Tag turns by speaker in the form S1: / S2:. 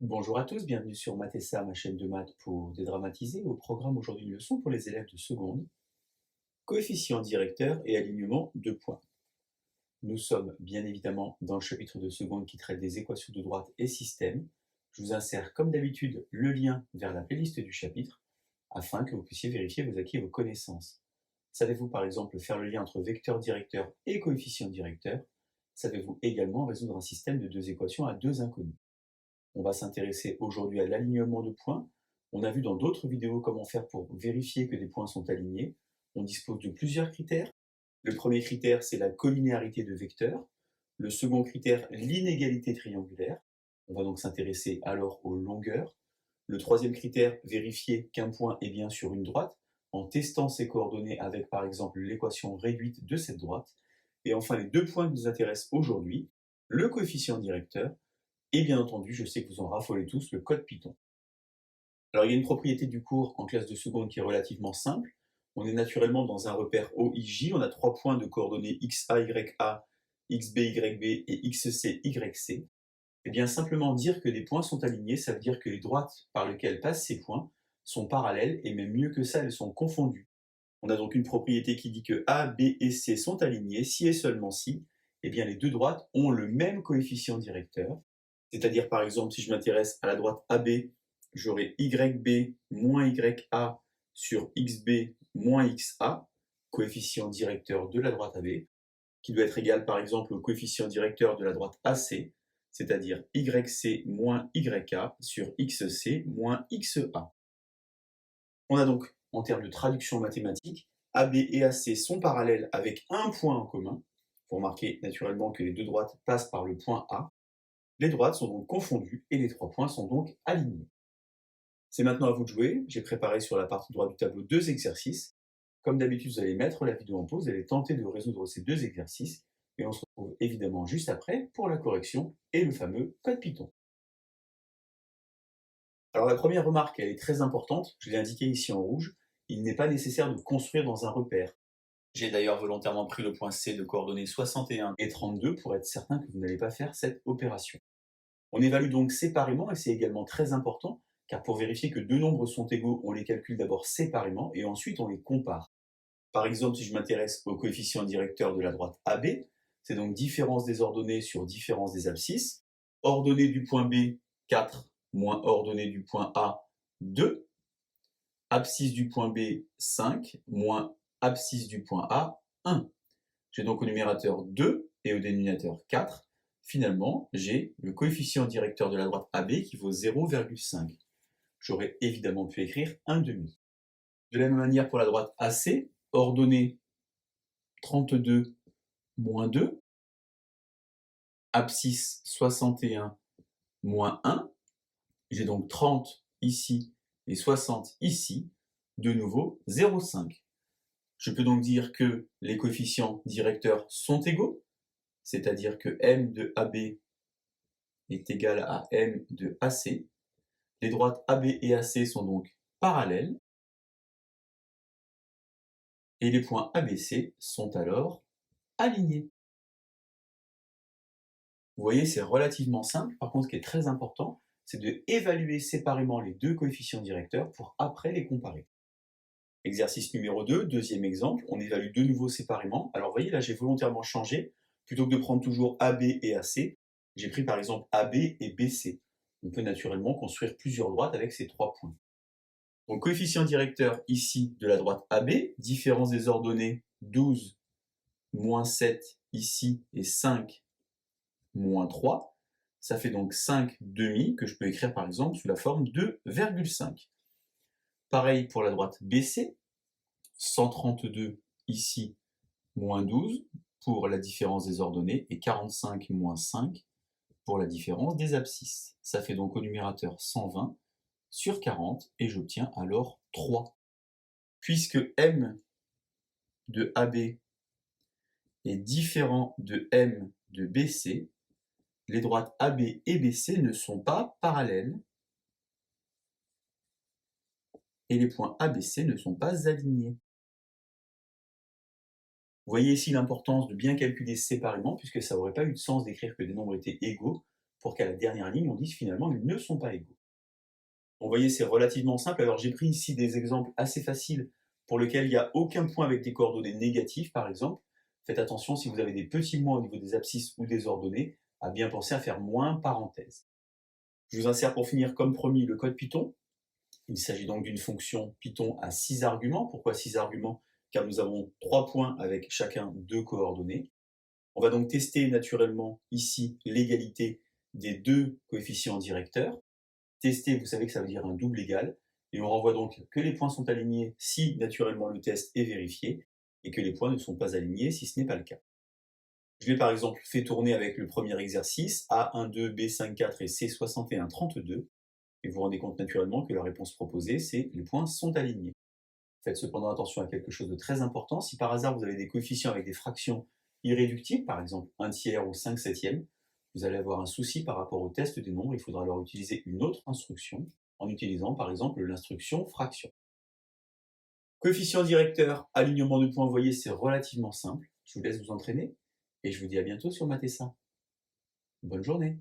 S1: Bonjour à tous, bienvenue sur Mathessa, ma chaîne de maths pour dédramatiser. Au programme aujourd'hui une leçon pour les élèves de seconde. Coefficient directeur et alignement de points. Nous sommes bien évidemment dans le chapitre de seconde qui traite des équations de droite et système. Je vous insère comme d'habitude le lien vers la playlist du chapitre afin que vous puissiez vérifier vos acquis et vos connaissances. Savez-vous par exemple faire le lien entre vecteur directeur et coefficient directeur? Savez-vous également résoudre un système de deux équations à deux inconnus? On va s'intéresser aujourd'hui à l'alignement de points. On a vu dans d'autres vidéos comment faire pour vérifier que des points sont alignés. On dispose de plusieurs critères. Le premier critère, c'est la collinéarité de vecteurs. Le second critère, l'inégalité triangulaire. On va donc s'intéresser alors aux longueurs. Le troisième critère, vérifier qu'un point est bien sur une droite en testant ses coordonnées avec par exemple l'équation réduite de cette droite. Et enfin, les deux points qui nous intéressent aujourd'hui, le coefficient directeur et bien entendu, je sais que vous en raffolez tous, le code Python. Alors il y a une propriété du cours en classe de seconde qui est relativement simple. On est naturellement dans un repère OIJ, on a trois points de coordonnées XA, YA, XB, YB et XC, YC. Et bien simplement dire que des points sont alignés, ça veut dire que les droites par lesquelles passent ces points sont parallèles, et même mieux que ça, elles sont confondues. On a donc une propriété qui dit que A, B et C sont alignés si et seulement si, eh bien les deux droites ont le même coefficient directeur. C'est-à-dire, par exemple, si je m'intéresse à la droite AB, j'aurai YB moins YA sur XB moins XA, coefficient directeur de la droite AB, qui doit être égal, par exemple, au coefficient directeur de la droite AC, c'est-à-dire YC moins YA sur XC moins XA. On a donc, en termes de traduction mathématique, AB et AC sont parallèles avec un point en commun. Il faut remarquer naturellement que les deux droites passent par le point A. Les droites sont donc confondues et les trois points sont donc alignés. C'est maintenant à vous de jouer. J'ai préparé sur la partie droite du tableau deux exercices. Comme d'habitude, vous allez mettre la vidéo en pause, vous allez tenter de résoudre ces deux exercices et on se retrouve évidemment juste après pour la correction et le fameux code Python. Alors la première remarque, elle est très importante, je l'ai indiqué ici en rouge, il n'est pas nécessaire de construire dans un repère. J'ai d'ailleurs volontairement pris le point C de coordonnées 61 et 32 pour être certain que vous n'allez pas faire cette opération. On évalue donc séparément et c'est également très important car pour vérifier que deux nombres sont égaux, on les calcule d'abord séparément et ensuite on les compare. Par exemple, si je m'intéresse au coefficient directeur de la droite AB, c'est donc différence des ordonnées sur différence des abscisses. Ordonnée du point B, 4, moins ordonnée du point A, 2. Abscisse du point B, 5, moins abscisse du point A, 1. J'ai donc au numérateur 2 et au dénominateur 4. Finalement, j'ai le coefficient directeur de la droite AB qui vaut 0,5. J'aurais évidemment pu écrire 1,5. De la même manière pour la droite AC, ordonnée 32 moins 2, abscisse 61 moins 1. J'ai donc 30 ici et 60 ici, de nouveau 0,5. Je peux donc dire que les coefficients directeurs sont égaux, c'est-à-dire que m de AB est égal à m de AC. Les droites AB et AC sont donc parallèles, et les points ABC sont alors alignés. Vous voyez, c'est relativement simple. Par contre, ce qui est très important, c'est d'évaluer séparément les deux coefficients directeurs pour après les comparer. Exercice numéro 2, deuxième exemple, on évalue de nouveau séparément. Alors vous voyez, là j'ai volontairement changé. Plutôt que de prendre toujours AB et AC, j'ai pris par exemple AB et BC. On peut naturellement construire plusieurs droites avec ces trois points. Donc coefficient directeur ici de la droite AB, différence des ordonnées 12 moins 7 ici et 5 moins 3. Ça fait donc 5 demi que je peux écrire par exemple sous la forme de 2,5. Pareil pour la droite BC, 132 ici moins 12 pour la différence des ordonnées et 45 moins 5 pour la différence des abscisses. Ça fait donc au numérateur 120 sur 40 et j'obtiens alors 3. Puisque m de AB est différent de m de BC, les droites AB et BC ne sont pas parallèles et les points ABC ne sont pas alignés. Vous voyez ici l'importance de bien calculer séparément puisque ça n'aurait pas eu de sens d'écrire que des nombres étaient égaux pour qu'à la dernière ligne, on dise finalement ils ne sont pas égaux. Vous voyez, c'est relativement simple. Alors j'ai pris ici des exemples assez faciles pour lesquels il n'y a aucun point avec des coordonnées négatives, par exemple. Faites attention, si vous avez des petits moins au niveau des abscisses ou des ordonnées, à bien penser à faire moins parenthèse. Je vous insère pour finir, comme promis, le code Python. Il s'agit donc d'une fonction Python à 6 arguments. Pourquoi 6 arguments? Car nous avons 3 points avec chacun 2 coordonnées. On va donc tester naturellement ici l'égalité des 2 coefficients directeurs. Tester, vous savez que ça veut dire un double égal. Et on renvoie donc que les points sont alignés si naturellement le test est vérifié et que les points ne sont pas alignés si ce n'est pas le cas. Je l'ai par exemple fait tourner avec le premier exercice A12, B54 et C6132. Et vous vous rendez compte naturellement que la réponse proposée, c'est les points sont alignés. Faites cependant attention à quelque chose de très important. Si par hasard vous avez des coefficients avec des fractions irréductibles, par exemple 1 tiers ou 5 septièmes, vous allez avoir un souci par rapport au test des nombres. Il faudra alors utiliser une autre instruction en utilisant par exemple l'instruction fraction. Coefficient directeur, alignement de points, vous voyez, c'est relativement simple. Je vous laisse vous entraîner et je vous dis à bientôt sur Matessa. Bonne journée.